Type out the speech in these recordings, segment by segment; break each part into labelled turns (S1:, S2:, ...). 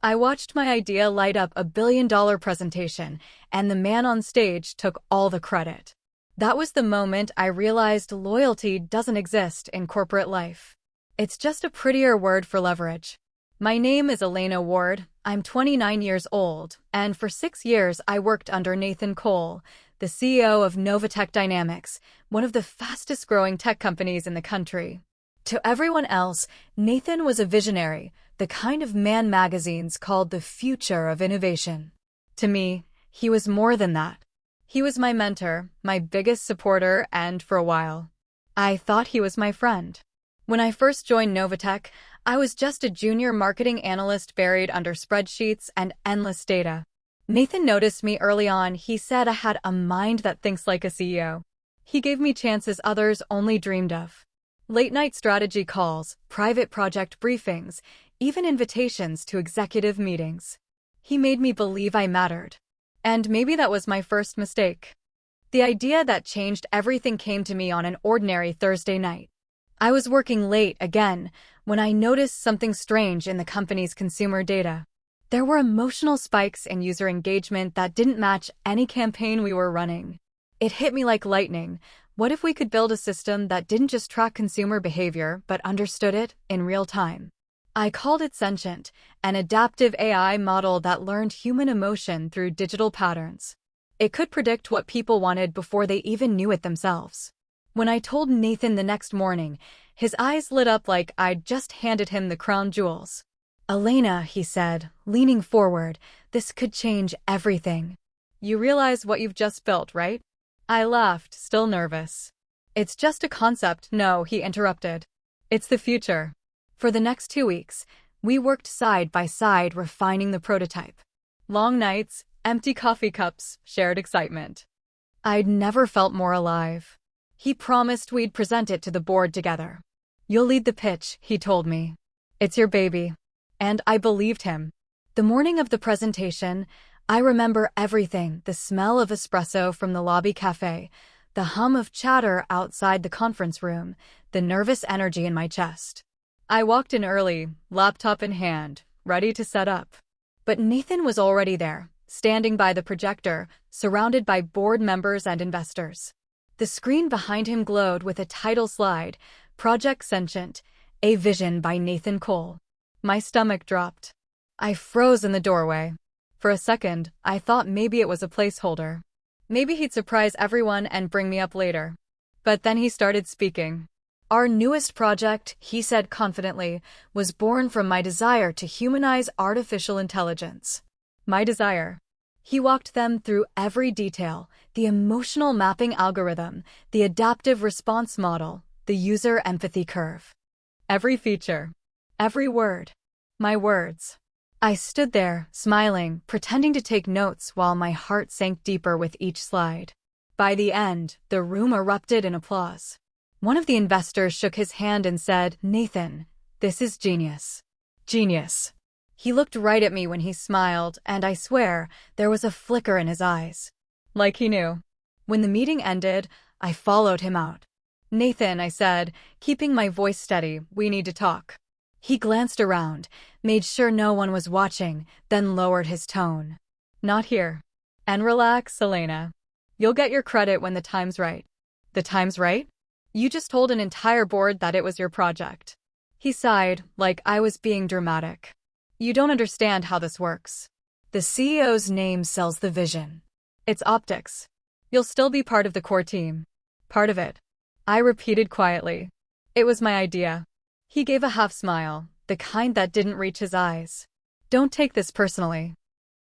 S1: I watched my idea light up a $1 billion presentation, and the man on stage took all the credit. That was the moment I realized loyalty doesn't exist in corporate life. It's just a prettier word for leverage. My name is Elena Ward. I'm 29 years old, and for 6 years I worked under Nathan Cole, the CEO of Novatech Dynamics, one of the fastest-growing tech companies in the country. To everyone else, Nathan was a visionary, the kind of man magazines called the future of innovation. To me, he was more than that. He was my mentor, my biggest supporter, and for a while, I thought he was my friend. When I first joined Novatech, I was just a junior marketing analyst buried under spreadsheets and endless data. Nathan noticed me early on. He said I had a mind that thinks like a CEO. He gave me chances others only dreamed of. Late-night strategy calls, private project briefings, even invitations to executive meetings. He made me believe I mattered. And maybe that was my first mistake. The idea that changed everything came to me on an ordinary Thursday night. I was working late again when I noticed something strange in the company's consumer data. There were emotional spikes in user engagement that didn't match any campaign we were running. It hit me like lightning. What if we could build a system that didn't just track consumer behavior but understood it in real time? I called it Sentient, an adaptive AI model that learned human emotion through digital patterns. It could predict what people wanted before they even knew it themselves. When I told Nathan the next morning, his eyes lit up like I'd just handed him the crown jewels. "Elena," he said, leaning forward, "this could change everything." "You realize what you've just built, right?" I laughed, still nervous. "It's just a concept." "No," he interrupted. "It's the future." For the next 2 weeks, we worked side by side refining the prototype. Long nights, empty coffee cups, shared excitement. I'd never felt more alive. He promised we'd present it to the board together. "You'll lead the pitch," he told me. "It's your baby." And I believed him. The morning of the presentation, I remember everything: the smell of espresso from the lobby cafe, the hum of chatter outside the conference room, the nervous energy in my chest. I walked in early, laptop in hand, ready to set up. But Nathan was already there, standing by the projector, surrounded by board members and investors. The screen behind him glowed with a title slide, Project Sentient, a vision by Nathan Cole. My stomach dropped. I froze in the doorway. For a second, I thought maybe it was a placeholder. Maybe he'd surprise everyone and bring me up later. But then he started speaking. "Our newest project," he said confidently, "was born from my desire to humanize artificial intelligence." My desire. He walked them through every detail: the emotional mapping algorithm, the adaptive response model, the user empathy curve. Every feature. Every word. My words. I stood there, smiling, pretending to take notes while my heart sank deeper with each slide. By the end, the room erupted in applause. One of the investors shook his hand and said, "Nathan, this is genius." Genius. He looked right at me when he smiled, and I swear, there was a flicker in his eyes. Like he knew. When the meeting ended, I followed him out. "Nathan," I said, keeping my voice steady, "we need to talk." He glanced around, made sure no one was watching, then lowered his tone. "Not here. And relax, Elena. You'll get your credit when the time's right." "The time's right? You just told an entire board that it was your project." He sighed, like I was being dramatic. "You don't understand how this works. The CEO's name sells the vision. It's optics. You'll still be part of the core team." "Part of it," I repeated quietly. "It was my idea." He gave a half smile, the kind that didn't reach his eyes. "Don't take this personally.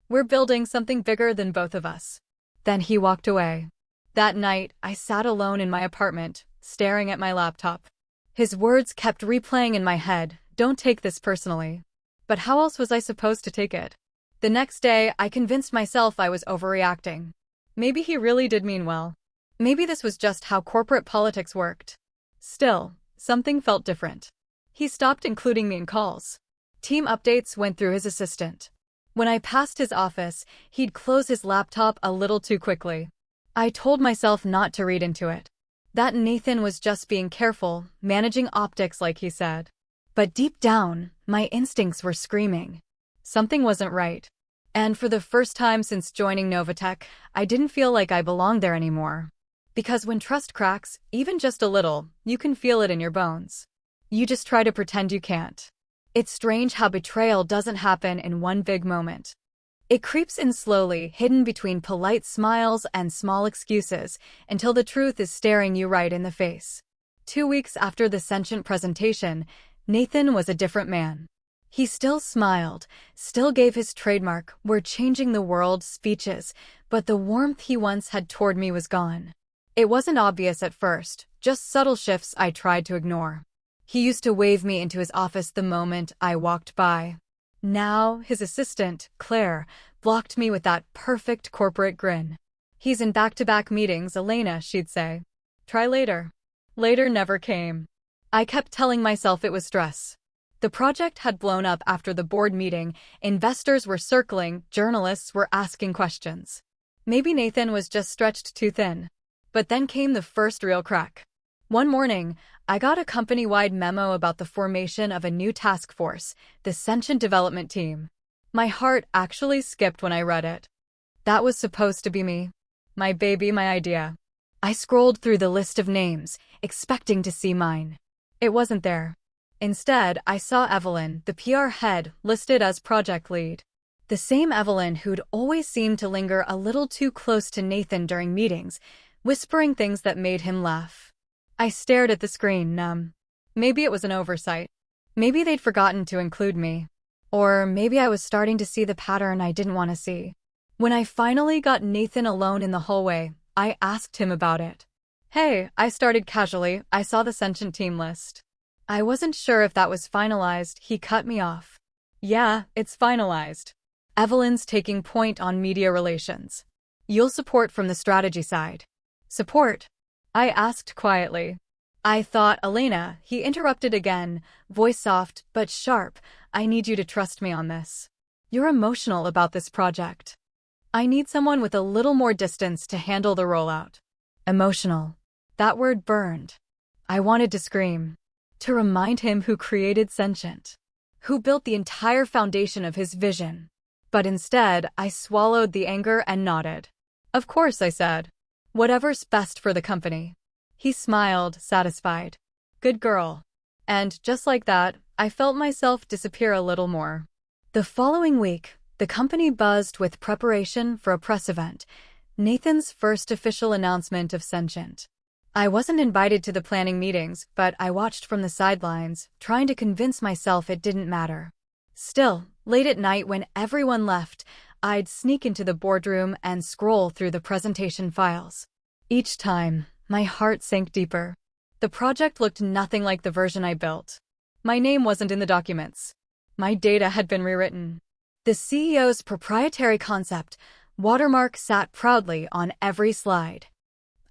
S1: We're building something bigger than both of us." Then he walked away. That night, I sat alone in my apartment, staring at my laptop. His words kept replaying in my head, "Don't take this personally." But how else was I supposed to take it? The next day, I convinced myself I was overreacting. Maybe he really did mean well. Maybe this was just how corporate politics worked. Still, something felt different. He stopped including me in calls. Team updates went through his assistant. When I passed his office, he'd close his laptop a little too quickly. I told myself not to read into it. That Nathan was just being careful, managing optics like he said. But deep down, my instincts were screaming. Something wasn't right. And for the first time since joining Novatech, I didn't feel like I belonged there anymore. Because when trust cracks, even just a little, you can feel it in your bones. You just try to pretend you can't. It's strange how betrayal doesn't happen in one big moment. It creeps in slowly, hidden between polite smiles and small excuses, until the truth is staring you right in the face. 2 weeks after the sentient presentation, Nathan was a different man. He still smiled, still gave his trademark "we're changing the world" speeches, but the warmth he once had toward me was gone. It wasn't obvious at first, just subtle shifts I tried to ignore. He used to wave me into his office the moment I walked by. Now, his assistant, Claire, blocked me with that perfect corporate grin. "He's in back-to-back meetings, Elena," she'd say. "Try later." Later never came. I kept telling myself it was stress. The project had blown up after the board meeting, investors were circling, journalists were asking questions. Maybe Nathan was just stretched too thin. But then came the first real crack. One morning, I got a company-wide memo about the formation of a new task force, the Sentient Development Team. My heart actually skipped when I read it. That was supposed to be me. My baby, my idea. I scrolled through the list of names, expecting to see mine. It wasn't there. Instead, I saw Evelyn, the PR head, listed as project lead. The same Evelyn who'd always seemed to linger a little too close to Nathan during meetings, whispering things that made him laugh. I stared at the screen, numb. Maybe it was an oversight. Maybe they'd forgotten to include me. Or maybe I was starting to see the pattern I didn't want to see. When I finally got Nathan alone in the hallway, I asked him about it. "Hey," I started casually, "I saw the Sentient team list." I wasn't sure if that was finalized. He cut me off. "Yeah, it's finalized. Evelyn's taking point on media relations. You'll support from the strategy side." "Support?" I asked quietly. "I thought, Elena," he interrupted again, voice soft but sharp, "I need you to trust me on this. You're emotional about this project. I need someone with a little more distance to handle the rollout." Emotional. That word burned. I wanted to scream. To remind him who created Sentient. Who built the entire foundation of his vision. But instead, I swallowed the anger and nodded. "Of course," I said. "Whatever's best for the company." He smiled, satisfied. "Good girl." And just like that, I felt myself disappear a little more. The following week, the company buzzed with preparation for a press event, Nathan's first official announcement of Sentient. I wasn't invited to the planning meetings, but I watched from the sidelines, trying to convince myself it didn't matter. Still, late at night when everyone left, I'd sneak into the boardroom and scroll through the presentation files. Each time, my heart sank deeper. The project looked nothing like the version I built. My name wasn't in the documents. My data had been rewritten. The CEO's proprietary concept, watermark, sat proudly on every slide.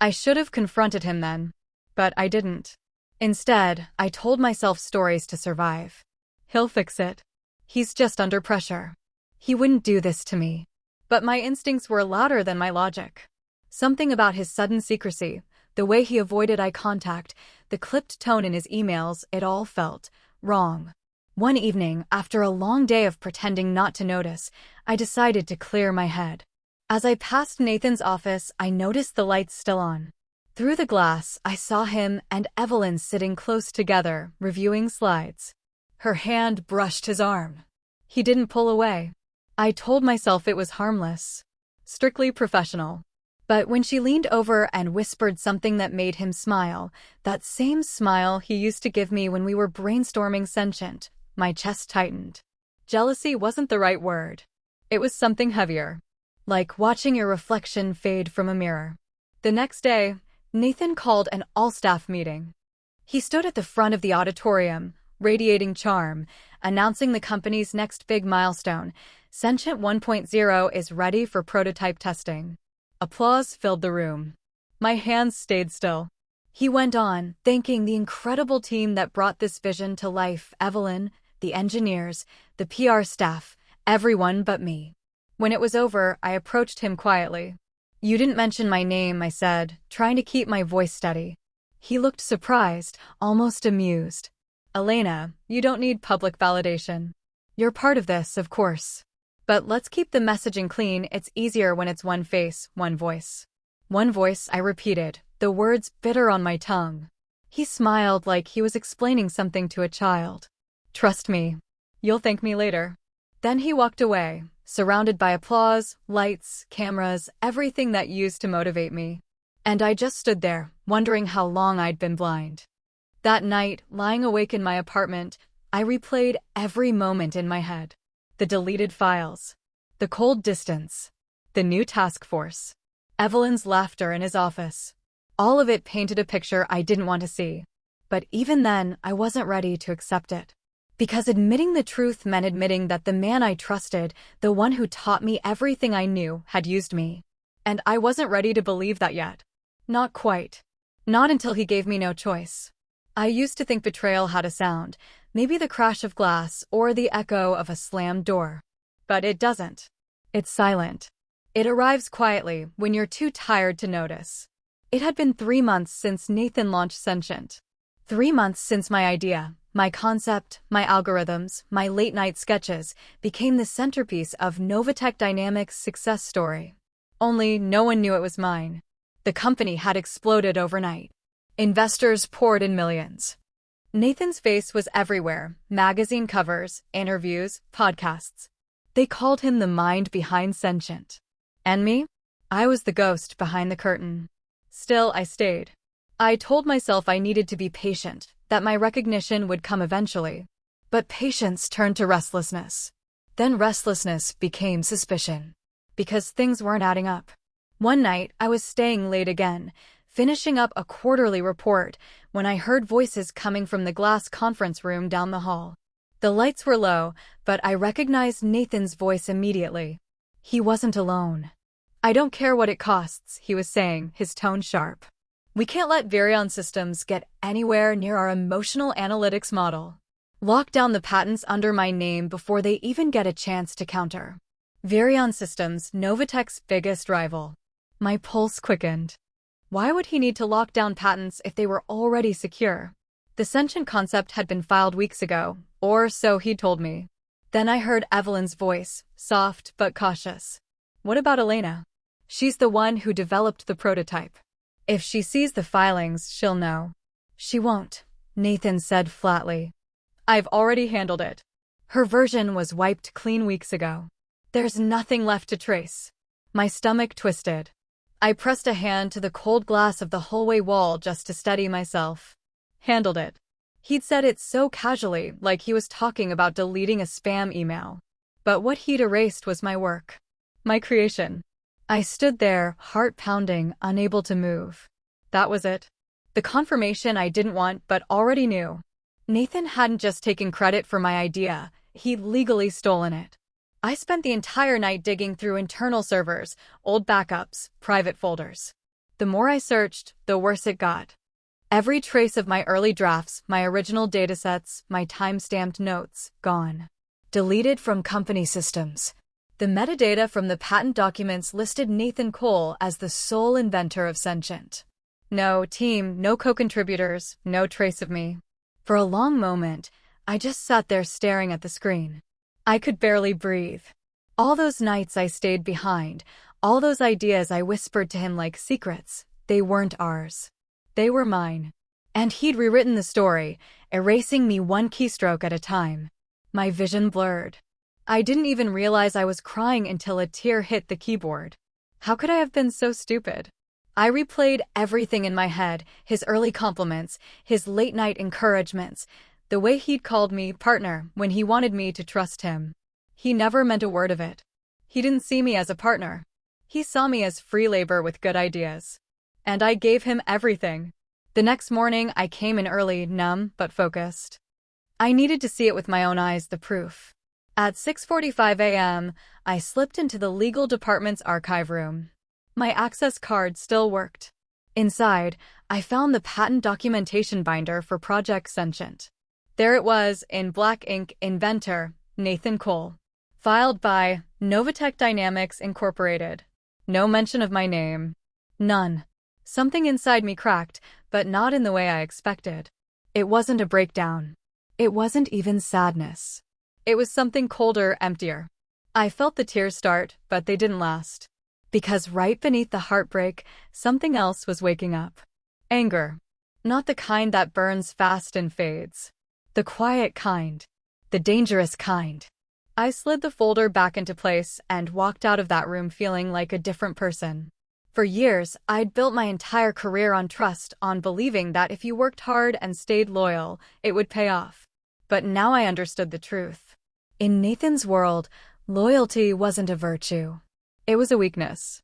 S1: I should have confronted him then, but I didn't. Instead, I told myself stories to survive. He'll fix it. He's just under pressure. He wouldn't do this to me. But my instincts were louder than my logic. Something about his sudden secrecy, the way he avoided eye contact, the clipped tone in his emails, it all felt wrong. One evening, after a long day of pretending not to notice, I decided to clear my head. As I passed Nathan's office, I noticed the lights still on. Through the glass, I saw him and Evelyn sitting close together, reviewing slides. Her hand brushed his arm. He didn't pull away. I told myself it was harmless, strictly professional. But when she leaned over and whispered something that made him smile, that same smile he used to give me when we were brainstorming Sentient, my chest tightened. Jealousy wasn't the right word. It was something heavier. Like watching your reflection fade from a mirror. The next day, Nathan called an all-staff meeting. He stood at the front of the auditorium, radiating charm, announcing the company's next big milestone, Sentient 1.0 is ready for prototype testing. Applause filled the room. My hands stayed still. He went on, thanking the incredible team that brought this vision to life, Evelyn, the engineers, the PR staff, everyone but me. When it was over, I approached him quietly. "You didn't mention my name," I said, trying to keep my voice steady. He looked surprised, almost amused. "Elena, you don't need public validation." You're part of this, of course. But let's keep the messaging clean. It's easier when it's one face, one voice. One voice, I repeated, the words bitter on my tongue. He smiled like he was explaining something to a child. Trust me. You'll thank me later. Then he walked away, surrounded by applause, lights, cameras, everything that used to motivate me. And I just stood there, wondering how long I'd been blind. That night, lying awake in my apartment, I replayed every moment in my head. The deleted files. The cold distance. The new task force. Evelyn's laughter in his office. All of it painted a picture I didn't want to see. But even then, I wasn't ready to accept it. Because admitting the truth meant admitting that the man I trusted, the one who taught me everything I knew, had used me. And I wasn't ready to believe that yet. Not quite. Not until he gave me no choice. I used to think betrayal had a sound, maybe the crash of glass or the echo of a slammed door. But it doesn't. It's silent. It arrives quietly when you're too tired to notice. It had been 3 months since Nathan launched Sentient. 3 months since my idea, my concept, my algorithms, my late-night sketches became the centerpiece of Novatech Dynamics' success story. Only no one knew it was mine. The company had exploded overnight. Investors poured in millions. Nathan's face was everywhere, magazine covers, interviews, podcasts. They called him the mind behind Sentient. And me? I was the ghost behind the curtain. Still, I stayed. I told myself I needed to be patient, that my recognition would come eventually. But patience turned to restlessness. Then restlessness became suspicion. Because things weren't adding up. One night, I was staying late again, finishing up a quarterly report, when I heard voices coming from the glass conference room down the hall. The lights were low, but I recognized Nathan's voice immediately. He wasn't alone. I don't care what it costs, he was saying, his tone sharp. We can't let Virion Systems get anywhere near our emotional analytics model. Lock down the patents under my name before they even get a chance to counter. Virion Systems, Novatech's biggest rival. My pulse quickened. Why would he need to lock down patents if they were already secure? The Sentient concept had been filed weeks ago, or so he told me. Then I heard Evelyn's voice, soft but cautious. What about Elena? She's the one who developed the prototype. If she sees the filings, she'll know. She won't, Nathan said flatly. I've already handled it. Her version was wiped clean weeks ago. There's nothing left to trace. My stomach twisted. I pressed a hand to the cold glass of the hallway wall just to steady myself. Handled it. He'd said it so casually, like he was talking about deleting a spam email. But what he'd erased was my work. My creation. I stood there, heart pounding, unable to move. That was it. The confirmation I didn't want but already knew. Nathan hadn't just taken credit for my idea, he'd legally stolen it. I spent the entire night digging through internal servers, old backups, private folders. The more I searched, the worse it got. Every trace of my early drafts, my original datasets, my time-stamped notes, gone. Deleted from company systems. The metadata from the patent documents listed Nathan Cole as the sole inventor of Sentient. No team, no co-contributors, no trace of me. For a long moment, I just sat there staring at the screen. I could barely breathe. All those nights I stayed behind, all those ideas I whispered to him like secrets, they weren't ours. They were mine. And he'd rewritten the story, erasing me one keystroke at a time. My vision blurred. I didn't even realize I was crying until a tear hit the keyboard. How could I have been so stupid? I replayed everything in my head, his early compliments, his late-night encouragements, the way he'd called me partner when he wanted me to trust him. He never meant a word of it. He didn't see me as a partner. He saw me as free labor with good ideas. And I gave him everything. The next morning, I came in early, numb but focused. I needed to see it with my own eyes, the proof. At 6:45 a.m., I slipped into the legal department's archive room. My access card still worked. Inside, I found the patent documentation binder for Project Sentient. There it was, in black ink, inventor, Nathan Cole. Filed by Novatech Dynamics Incorporated. No mention of my name. None. Something inside me cracked, but not in the way I expected. It wasn't a breakdown. It wasn't even sadness. It was something colder, emptier. I felt the tears start, but they didn't last. Because right beneath the heartbreak, something else was waking up. Anger. Not the kind that burns fast and fades. The quiet kind. The dangerous kind. I slid the folder back into place and walked out of that room feeling like a different person. For years, I'd built my entire career on trust, on believing that if you worked hard and stayed loyal, it would pay off. But now I understood the truth. In Nathan's world, loyalty wasn't a virtue. It was a weakness.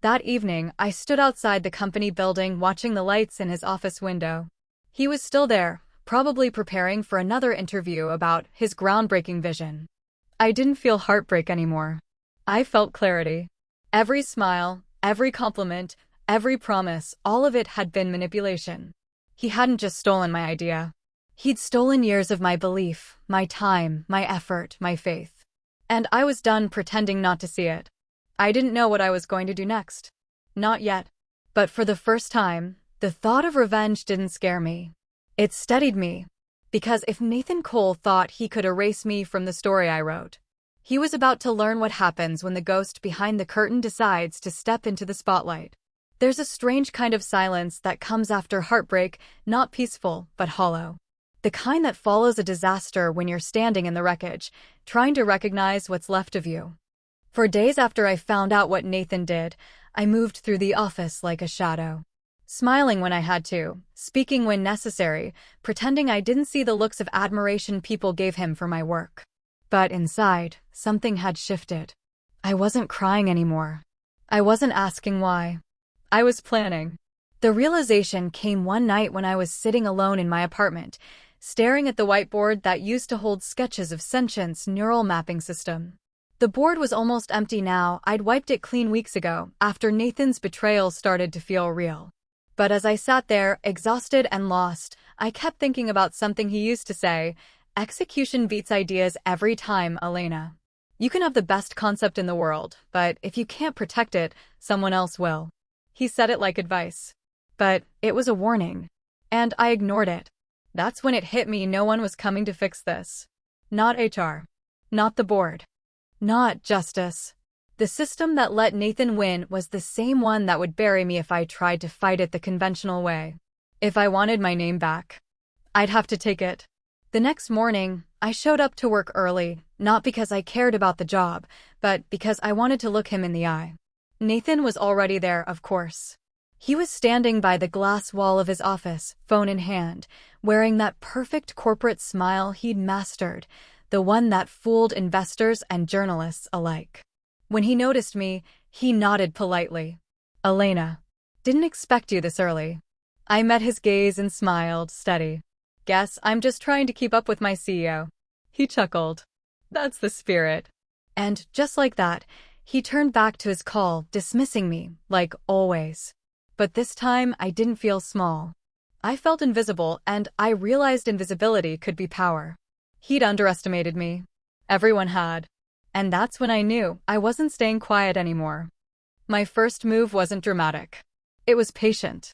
S1: That evening, I stood outside the company building watching the lights in his office window. He was still there, probably preparing for another interview about his groundbreaking vision. I didn't feel heartbreak anymore. I felt clarity. Every smile, every compliment, every promise, all of it had been manipulation. He hadn't just stolen my idea. He'd stolen years of my belief, my time, my effort, my faith. And I was done pretending not to see it. I didn't know what I was going to do next. Not yet. But for the first time, the thought of revenge didn't scare me. It steadied me. Because if Nathan Cole thought he could erase me from the story I wrote, he was about to learn what happens when the ghost behind the curtain decides to step into the spotlight. There's a strange kind of silence that comes after heartbreak, not peaceful, but hollow. The kind that follows a disaster when you're standing in the wreckage, trying to recognize what's left of you. For days after I found out what Nathan did, I moved through the office like a shadow. Smiling when I had to, speaking when necessary, pretending I didn't see the looks of admiration people gave him for my work. But inside, something had shifted. I wasn't crying anymore. I wasn't asking why. I was planning. The realization came one night when I was sitting alone in my apartment, staring at the whiteboard that used to hold sketches of Sentient's neural mapping system. The board was almost empty now. I'd wiped it clean weeks ago, after Nathan's betrayal started to feel real. But as I sat there, exhausted and lost, I kept thinking about something he used to say: execution beats ideas every time, Elena. You can have the best concept in the world, but if you can't protect it, someone else will. He said it like advice. But it was a warning. And I ignored it. That's when it hit me: no one was coming to fix this. Not HR. Not the board. Not justice. The system that let Nathan win was the same one that would bury me if I tried to fight it the conventional way. If I wanted my name back, I'd have to take it. The next morning, I showed up to work early, not because I cared about the job, but because I wanted to look him in the eye. Nathan was already there, of course. He was standing by the glass wall of his office, phone in hand, wearing that perfect corporate smile he'd mastered, the one that fooled investors and journalists alike. When he noticed me, he nodded politely. Elena, didn't expect you this early. I met his gaze and smiled, steady. Guess I'm just trying to keep up with my CEO. He chuckled. That's the spirit. And just like that, he turned back to his call, dismissing me, like always. But this time, I didn't feel small. I felt invisible, and I realized invisibility could be power. He'd underestimated me. Everyone had. And that's when I knew I wasn't staying quiet anymore. My first move wasn't dramatic. It was patient.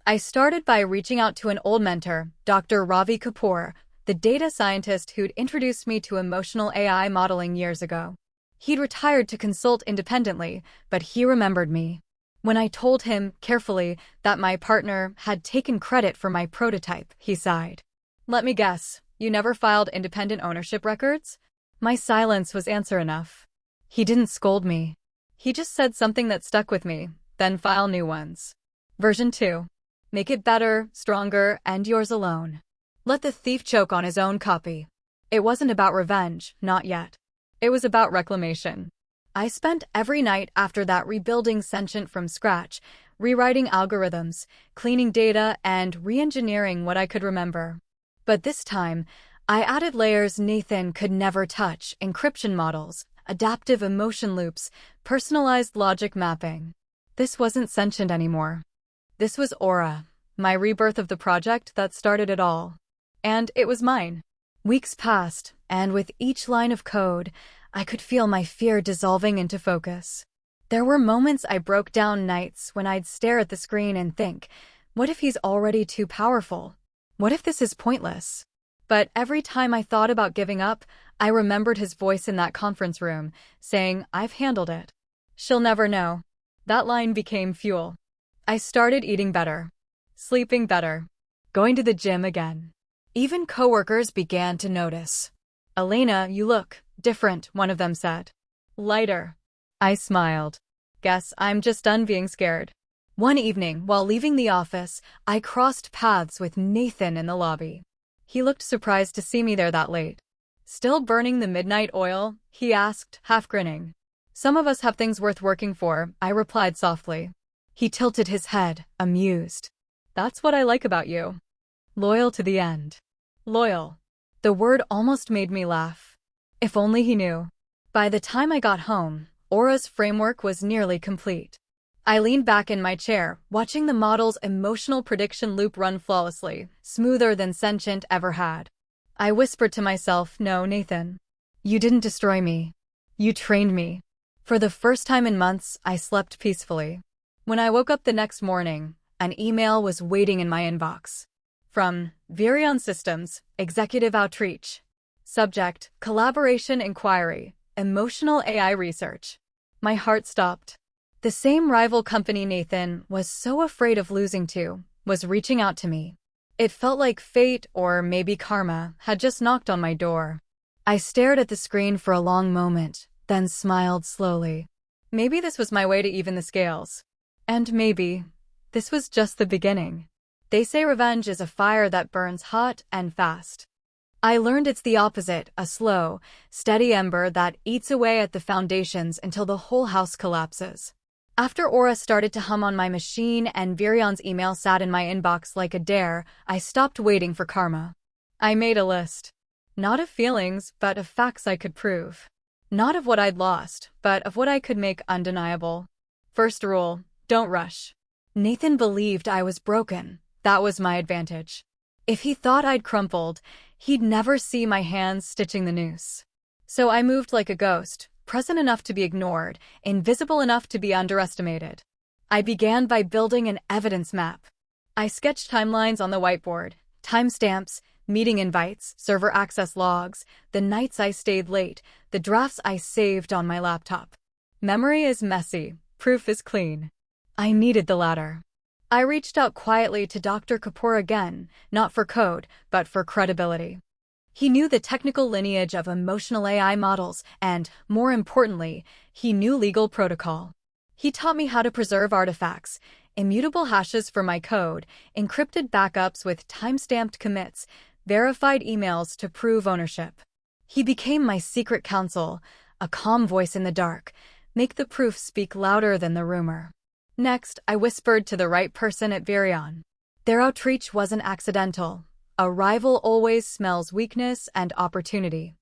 S1: I started by reaching out to an old mentor, Dr. Ravi Kapoor, the data scientist who'd introduced me to emotional AI modeling years ago. He'd retired to consult independently, but he remembered me. When I told him, carefully, that my partner had taken credit for my prototype, he sighed. Let me guess, you never filed independent ownership records? My silence was answer enough. He didn't scold me. He just said something that stuck with me, then file new ones. Version 2. Make it better, stronger, and yours alone. Let the thief choke on his own copy. It wasn't about revenge, not yet. It was about reclamation. I spent every night after that rebuilding Sentient from scratch, rewriting algorithms, cleaning data, and re-engineering what I could remember. But this time, I added layers Nathan could never touch: encryption models, adaptive emotion loops, personalized logic mapping. This wasn't Sentient anymore. This was Aura, my rebirth of the project that started it all. And it was mine. Weeks passed, and with each line of code, I could feel my fear dissolving into focus. There were moments I broke down, nights when I'd stare at the screen and think, what if he's already too powerful? What if this is pointless? But every time I thought about giving up, I remembered his voice in that conference room, saying, "I've handled it. She'll never know." That line became fuel. I started eating better, sleeping better, going to the gym again. Even coworkers began to notice. "Elena, you look different," one of them said. "Lighter." I smiled. "Guess I'm just done being scared." One evening, while leaving the office, I crossed paths with Nathan in the lobby. He looked surprised to see me there that late. "Still burning the midnight oil?" he asked, half grinning. "Some of us have things worth working for," I replied softly. He tilted his head, amused. "That's what I like about you. Loyal to the end." Loyal. The word almost made me laugh. If only he knew. By the time I got home, Aura's framework was nearly complete. I leaned back in my chair, watching the model's emotional prediction loop run flawlessly, smoother than Sentient ever had. I whispered to myself, "No, Nathan. You didn't destroy me. You trained me." For the first time in months, I slept peacefully. When I woke up the next morning, an email was waiting in my inbox. From Virion Systems, Executive Outreach. Subject, Collaboration Inquiry, Emotional AI Research. My heart stopped. The same rival company Nathan was so afraid of losing to was reaching out to me. It felt like fate, or maybe karma, had just knocked on my door. I stared at the screen for a long moment, then smiled slowly. Maybe this was my way to even the scales. And maybe this was just the beginning. They say revenge is a fire that burns hot and fast. I learned it's the opposite, a slow, steady ember that eats away at the foundations until the whole house collapses. After Aura started to hum on my machine and Virion's email sat in my inbox like a dare, I stopped waiting for karma. I made a list. Not of feelings, but of facts I could prove. Not of what I'd lost, but of what I could make undeniable. First rule, don't rush. Nathan believed I was broken. That was my advantage. If he thought I'd crumpled, he'd never see my hands stitching the noose. So I moved like a ghost, present enough to be ignored, invisible enough to be underestimated. I began by building an evidence map. I sketched timelines on the whiteboard, timestamps, meeting invites, server access logs, the nights I stayed late, the drafts I saved on my laptop. Memory is messy, proof is clean. I needed the latter. I reached out quietly to Dr. Kapoor again, not for code, but for credibility. He knew the technical lineage of emotional AI models and, more importantly, he knew legal protocol. He taught me how to preserve artifacts, immutable hashes for my code, encrypted backups with time-stamped commits, verified emails to prove ownership. He became my secret counsel, a calm voice in the dark, make the proof speak louder than the rumor. Next, I whispered to the right person at Virion. Their outreach wasn't accidental. A rival always smells weakness and opportunity.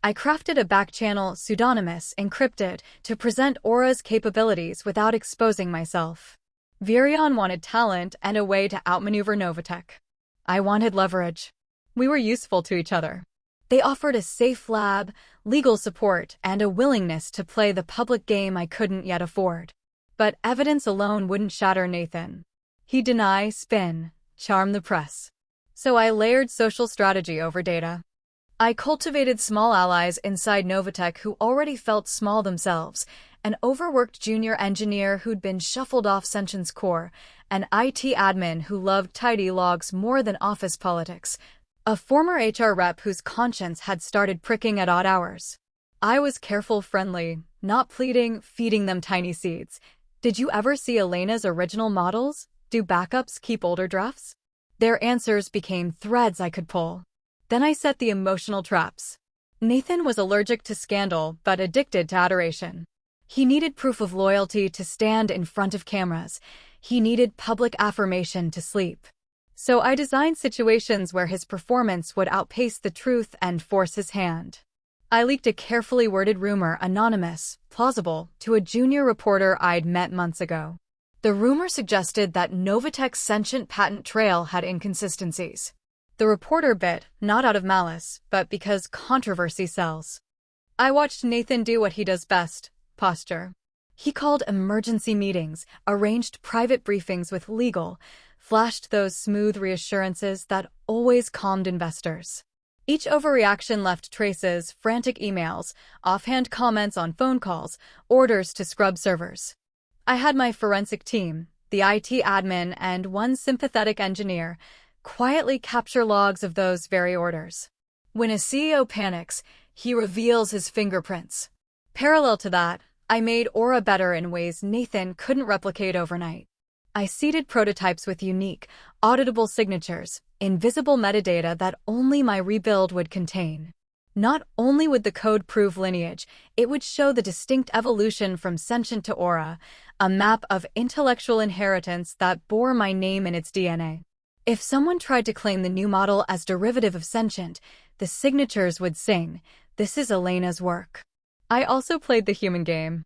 S1: I crafted a backchannel, pseudonymous, encrypted, to present Aura's capabilities without exposing myself. Virion wanted talent and a way to outmaneuver Novatech. I wanted leverage. We were useful to each other. They offered a safe lab, legal support, and a willingness to play the public game I couldn't yet afford. But evidence alone wouldn't shatter Nathan. He'd deny, spin, charm the press. So I layered social strategy over data. I cultivated small allies inside Novatech who already felt small themselves, an overworked junior engineer who'd been shuffled off Sentient's core, an IT admin who loved tidy logs more than office politics, a former HR rep whose conscience had started pricking at odd hours. I was careful, friendly, not pleading, feeding them tiny seeds. Did you ever see Elena's original models? Do backups keep older drafts? Their answers became threads I could pull. Then I set the emotional traps. Nathan was allergic to scandal, but addicted to adoration. He needed proof of loyalty to stand in front of cameras. He needed public affirmation to sleep. So I designed situations where his performance would outpace the truth and force his hand. I leaked a carefully worded rumor, anonymous, plausible, to a junior reporter I'd met months ago. The rumor suggested that Novatech's sentient patent trail had inconsistencies. The reporter bit, not out of malice, but because controversy sells. I watched Nathan do what he does best, posture. He called emergency meetings, arranged private briefings with legal, flashed those smooth reassurances that always calmed investors. Each overreaction left traces, frantic emails, offhand comments on phone calls, orders to scrub servers. I had my forensic team, the IT admin, and one sympathetic engineer, quietly capture logs of those very orders. When a CEO panics, he reveals his fingerprints. Parallel to that, I made Aura better in ways Nathan couldn't replicate overnight. I seeded prototypes with unique, auditable signatures, invisible metadata that only my rebuild would contain. Not only would the code prove lineage, it would show the distinct evolution from sentient to Aura, a map of intellectual inheritance that bore my name in its DNA. If someone tried to claim the new model as derivative of sentient, the signatures would sing, "This is Elena's work." I also played the human game.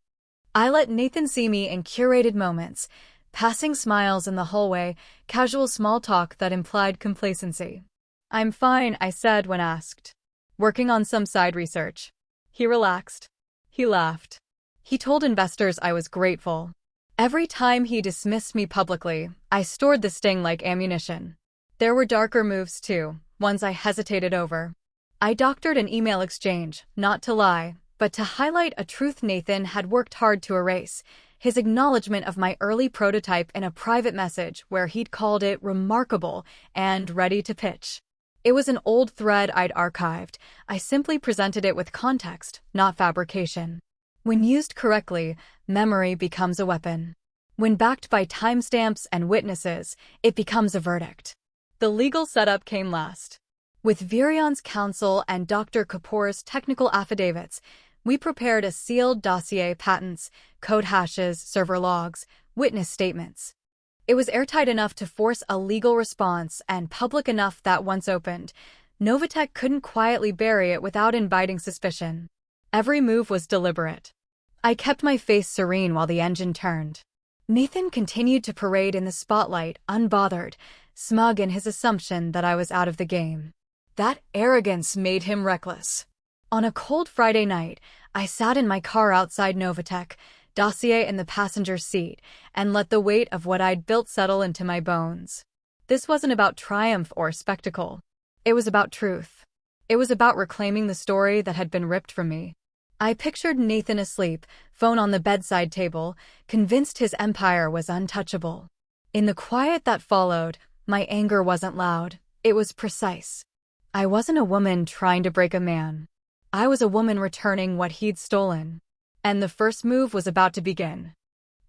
S1: I let Nathan see me in curated moments, passing smiles in the hallway, casual small talk that implied complacency. "I'm fine," I said when asked. "Working on some side research." He relaxed. He laughed. He told investors I was grateful. Every time he dismissed me publicly, I stored the sting like ammunition. There were darker moves too, ones I hesitated over. I doctored an email exchange, not to lie, but to highlight a truth Nathan had worked hard to erase, his acknowledgement of my early prototype in a private message where he'd called it remarkable and ready to pitch. It was an old thread I'd archived. I simply presented it with context, not fabrication. When used correctly, memory becomes a weapon. When backed by timestamps and witnesses, it becomes a verdict. The legal setup came last. With Virion's counsel and Dr. Kapoor's technical affidavits, we prepared a sealed dossier: patents, code hashes, server logs, witness statements. It was airtight enough to force a legal response and public enough that once opened, Novatech couldn't quietly bury it without inviting suspicion. Every move was deliberate. I kept my face serene while the engine turned. Nathan continued to parade in the spotlight, unbothered, smug in his assumption that I was out of the game. That arrogance made him reckless. On a cold Friday night, I sat in my car outside Novatech, dossier in the passenger seat, and let the weight of what I'd built settle into my bones. This wasn't about triumph or spectacle. It was about truth. It was about reclaiming the story that had been ripped from me. I pictured Nathan asleep, phone on the bedside table, convinced his empire was untouchable. In the quiet that followed, my anger wasn't loud. It was precise. I wasn't a woman trying to break a man. I was a woman returning what he'd stolen. And the first move was about to begin.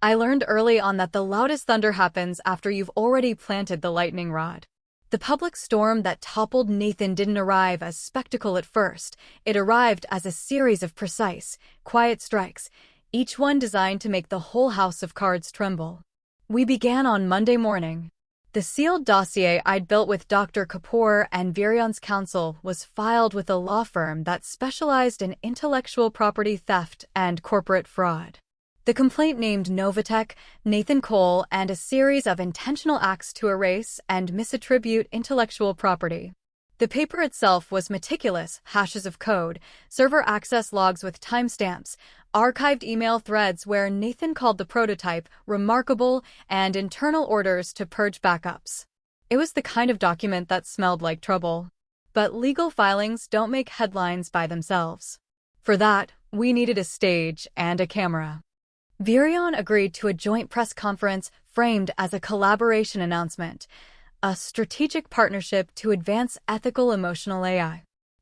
S1: I learned early on that the loudest thunder happens after you've already planted the lightning rod. The public storm that toppled Nathan didn't arrive as spectacle at first. It arrived as a series of precise, quiet strikes, each one designed to make the whole house of cards tremble. We began on Monday morning. The sealed dossier I'd built with Dr. Kapoor and Virion's counsel was filed with a law firm that specialized in intellectual property theft and corporate fraud. The complaint named Novatech, Nathan Cole, and a series of intentional acts to erase and misattribute intellectual property. The paper itself was meticulous: hashes of code, server access logs with timestamps, archived email threads where Nathan called the prototype remarkable, and internal orders to purge backups. It was the kind of document that smelled like trouble. But legal filings don't make headlines by themselves. For that, we needed a stage and a camera. Virion agreed to a joint press conference framed as a collaboration announcement, a strategic partnership to advance ethical emotional AI.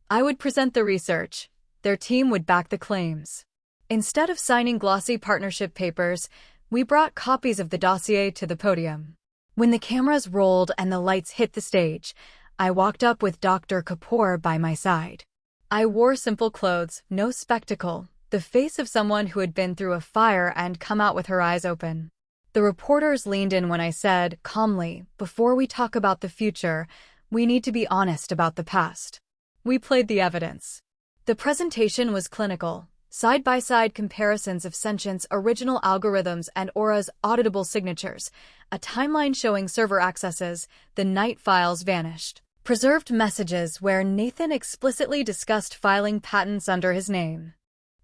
S1: I would present the research. Their team would back the claims. Instead of signing glossy partnership papers, we brought copies of the dossier to the podium. When the cameras rolled and the lights hit the stage, I walked up with Dr. Kapoor by my side. I wore simple clothes, no spectacle, the face of someone who had been through a fire and come out with her eyes open. The reporters leaned in when I said, calmly, "Before we talk about the future, we need to be honest about the past." We played the evidence. The presentation was clinical, side-by-side comparisons of Sentient's original algorithms and Aura's auditable signatures, a timeline showing server accesses, the night files vanished, preserved messages where Nathan explicitly discussed filing patents under his name.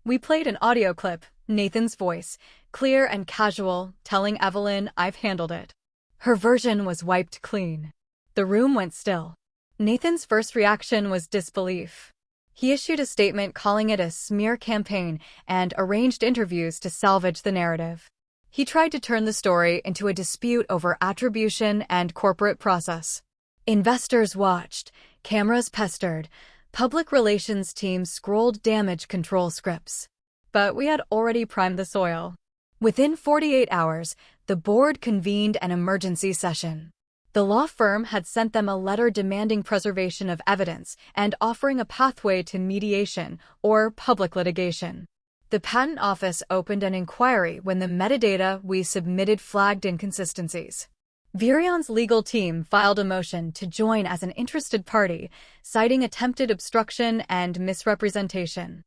S1: We played an audio clip, Nathan's voice, clear and casual, telling Evelyn, "I've handled it." Her version was wiped clean. The room went still. Nathan's first reaction was disbelief. He issued a statement calling it a smear campaign and arranged interviews to salvage the narrative. He tried to turn the story into a dispute over attribution and corporate process. Investors watched, cameras pestered, public relations teams scrolled damage control scripts. But we had already primed the soil. Within 48 hours, the board convened an emergency session. The law firm had sent them a letter demanding preservation of evidence and offering a pathway to mediation or public litigation. The Patent Office opened an inquiry when the metadata we submitted flagged inconsistencies. Virion's legal team filed a motion to join as an interested party, citing attempted obstruction and misrepresentation.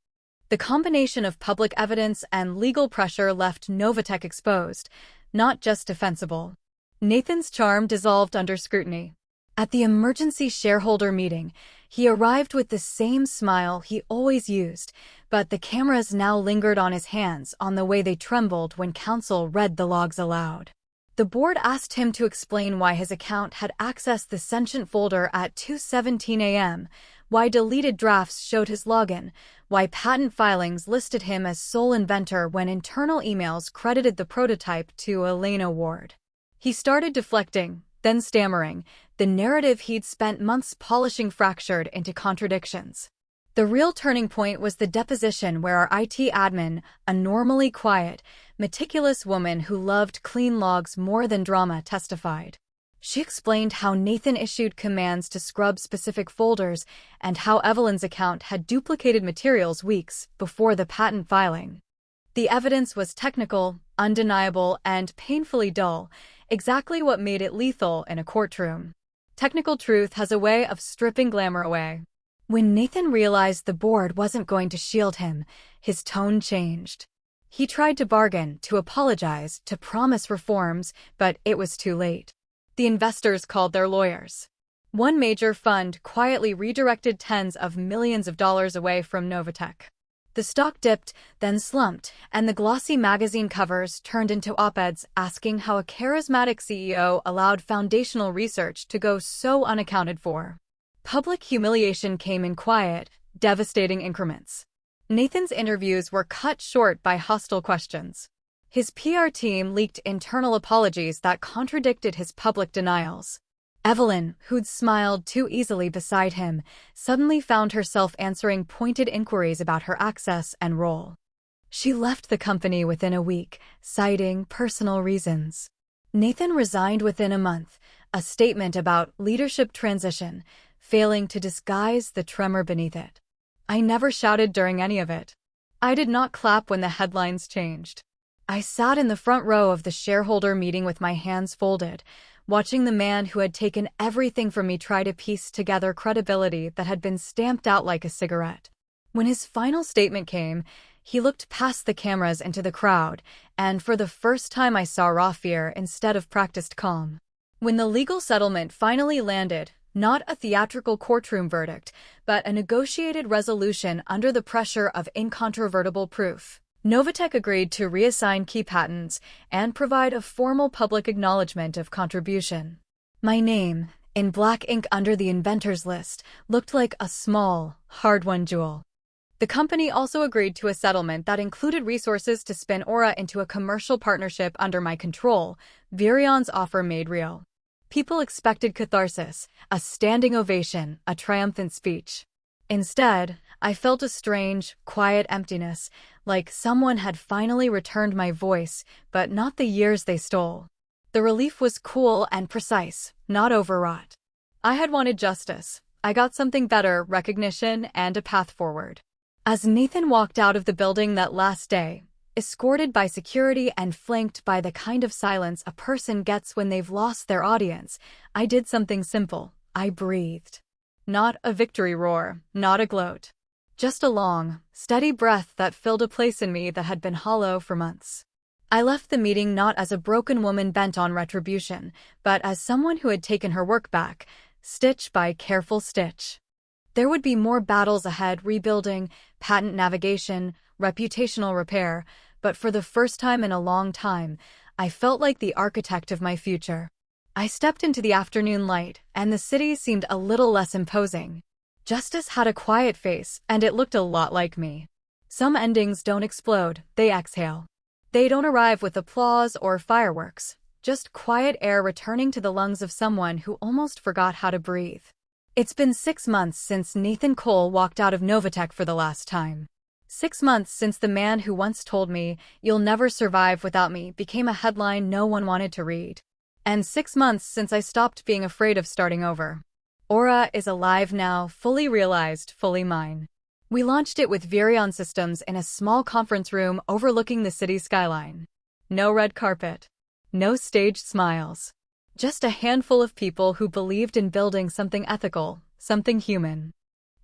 S1: The combination of public evidence and legal pressure left Novatech exposed, not just defensible. Nathan's charm dissolved under scrutiny. At the emergency shareholder meeting, he arrived with the same smile he always used, but the cameras now lingered on his hands on the way they trembled when counsel read the logs aloud. The board asked him to explain why his account had accessed the sentient folder at 2:17 a.m., why deleted drafts showed his login, why patent filings listed him as sole inventor when internal emails credited the prototype to Elena Ward. He started deflecting, then stammering, the narrative he'd spent months polishing fractured into contradictions. The real turning point was the deposition where our IT admin, a normally quiet, meticulous woman who loved clean logs more than drama, testified. She explained how Nathan issued commands to scrub specific folders and how Evelyn's account had duplicated materials weeks before the patent filing. The evidence was technical, undeniable, and painfully dull, exactly what made it lethal in a courtroom. Technical truth has a way of stripping glamour away. When Nathan realized the board wasn't going to shield him, his tone changed. He tried to bargain, to apologize, to promise reforms, but it was too late. The investors called their lawyers. One major fund quietly redirected tens of millions of dollars away from Novatech. The stock dipped, then slumped, and the glossy magazine covers turned into op-eds asking how a charismatic CEO allowed foundational research to go so unaccounted for. Public humiliation came in quiet, devastating increments. Nathan's interviews were cut short by hostile questions. His PR team leaked internal apologies that contradicted his public denials. Evelyn, who'd smiled too easily beside him, suddenly found herself answering pointed inquiries about her access and role. She left the company within a week, citing personal reasons. Nathan resigned within a month, a statement about leadership transition, failing to disguise the tremor beneath it. I never shouted during any of it. I did not clap when the headlines changed. I sat in the front row of the shareholder meeting with my hands folded, watching the man who had taken everything from me try to piece together credibility that had been stamped out like a cigarette. When his final statement came, he looked past the cameras into the crowd, and for the first time I saw raw fear instead of practiced calm. When the legal settlement finally landed, not a theatrical courtroom verdict, but a negotiated resolution under the pressure of incontrovertible proof, Novatech agreed to reassign key patents and provide a formal public acknowledgement of contribution. My name, in black ink under the inventors list, looked like a small, hard-won jewel. The company also agreed to a settlement that included resources to spin Aura into a commercial partnership under my control. Virion's offer made real. People expected catharsis, a standing ovation, a triumphant speech. Instead, I felt a strange, quiet emptiness, like someone had finally returned my voice, but not the years they stole. The relief was cool and precise, not overwrought. I had wanted justice. I got something better, recognition, and a path forward. As Nathan walked out of the building that last day, escorted by security and flanked by the kind of silence a person gets when they've lost their audience, I did something simple. I breathed. Not a victory roar, not a gloat. Just a long, steady breath that filled a place in me that had been hollow for months. I left the meeting not as a broken woman bent on retribution, but as someone who had taken her work back, stitch by careful stitch. There would be more battles ahead, rebuilding, patent navigation, reputational repair, but for the first time in a long time, I felt like the architect of my future. I stepped into the afternoon light, and the city seemed a little less imposing. Justice had a quiet face, and it looked a lot like me. Some endings don't explode, they exhale. They don't arrive with applause or fireworks, just quiet air returning to the lungs of someone who almost forgot how to breathe. It's been 6 months since Nathan Cole walked out of Novatech for the last time. 6 months since the man who once told me, "You'll never survive without me," became a headline no one wanted to read. And 6 months since I stopped being afraid of starting over. Aura is alive now, fully realized, fully mine. We launched it with Virion Systems in a small conference room overlooking the city skyline. No red carpet. No staged smiles. Just a handful of people who believed in building something ethical, something human.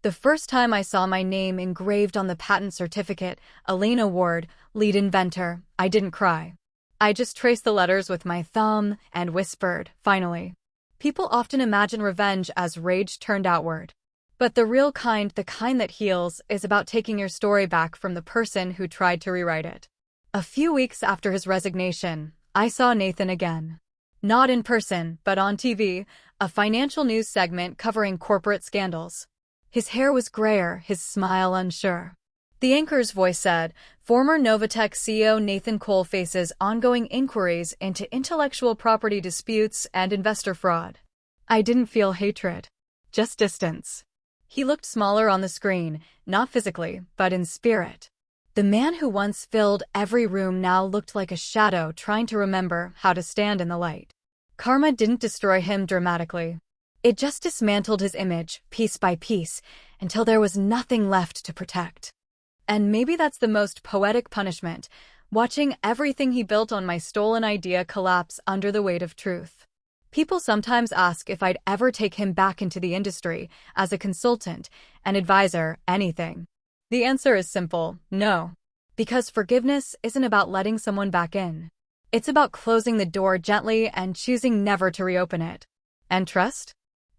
S1: The first time I saw my name engraved on the patent certificate, Elena Ward, lead inventor, I didn't cry. I just traced the letters with my thumb and whispered, finally. People often imagine revenge as rage turned outward. But the real kind, the kind that heals, is about taking your story back from the person who tried to rewrite it. A few weeks after his resignation, I saw Nathan again. Not in person, but on TV, a financial news segment covering corporate scandals. His hair was grayer, his smile unsure. The anchor's voice said, "Former Novatech CEO Nathan Cole faces ongoing inquiries into intellectual property disputes and investor fraud." I didn't feel hatred, just distance. He looked smaller on the screen, not physically, but in spirit. The man who once filled every room now looked like a shadow trying to remember how to stand in the light. Karma didn't destroy him dramatically. It just dismantled his image, piece by piece, until there was nothing left to protect. And maybe that's the most poetic punishment, watching everything he built on my stolen idea collapse under the weight of truth. People sometimes ask if I'd ever take him back into the industry, as a consultant, an advisor, anything. The answer is simple, no. Because forgiveness isn't about letting someone back in. It's about closing the door gently and choosing never to reopen it. And trust?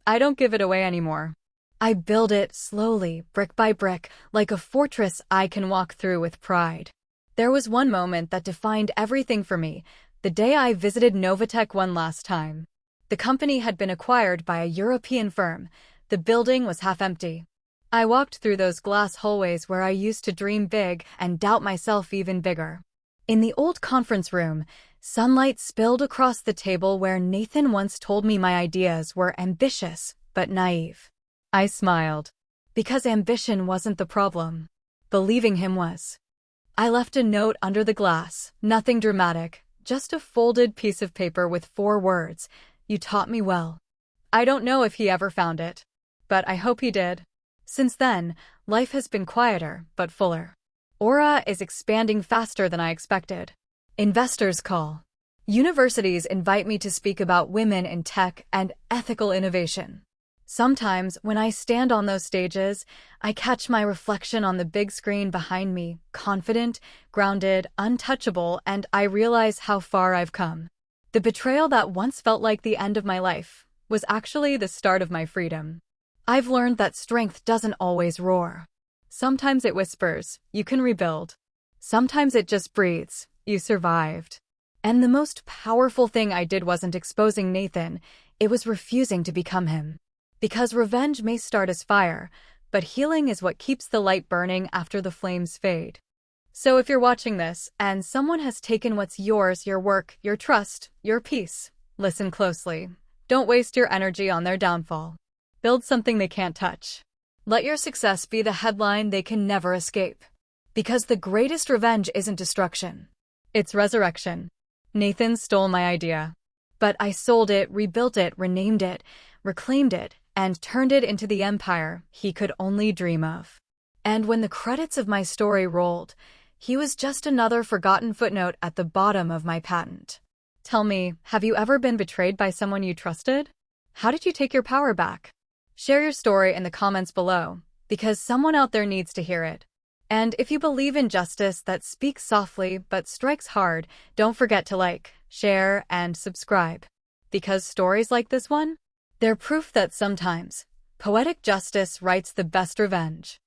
S1: I don't give it away anymore. I build it slowly, brick by brick, like a fortress I can walk through with pride. There was one moment that defined everything for me, the day I visited Novatech one last time. The company had been acquired by a European firm. The building was half empty. I walked through those glass hallways where I used to dream big and doubt myself even bigger. In the old conference room, sunlight spilled across the table where Nathan once told me my ideas were ambitious but naive. I smiled. Because ambition wasn't the problem. Believing him was. I left a note under the glass, nothing dramatic, just a folded piece of paper with 4 words. "You taught me well." I don't know if he ever found it, but I hope he did. Since then, life has been quieter, but fuller. Aura is expanding faster than I expected. Investors call. Universities invite me to speak about women in tech and ethical innovation. Sometimes, when I stand on those stages, I catch my reflection on the big screen behind me, confident, grounded, untouchable, and I realize how far I've come. The betrayal that once felt like the end of my life was actually the start of my freedom. I've learned that strength doesn't always roar. Sometimes it whispers, "You can rebuild." Sometimes it just breathes, "You survived." And the most powerful thing I did wasn't exposing Nathan, it was refusing to become him. Because revenge may start as fire, but healing is what keeps the light burning after the flames fade. So if you're watching this, and someone has taken what's yours, your work, your trust, your peace, listen closely. Don't waste your energy on their downfall. Build something they can't touch. Let your success be the headline they can never escape. Because the greatest revenge isn't destruction. It's resurrection. Nathan stole my idea. But I sold it, rebuilt it, renamed it, reclaimed it, and turned it into the empire he could only dream of. And when the credits of my story rolled, he was just another forgotten footnote at the bottom of my patent. Tell me, have you ever been betrayed by someone you trusted? How did you take your power back? Share your story in the comments below, because someone out there needs to hear it. And if you believe in justice that speaks softly but strikes hard, don't forget to like, share, and subscribe. Because stories like this one, they're proof that sometimes, poetic justice writes the best revenge.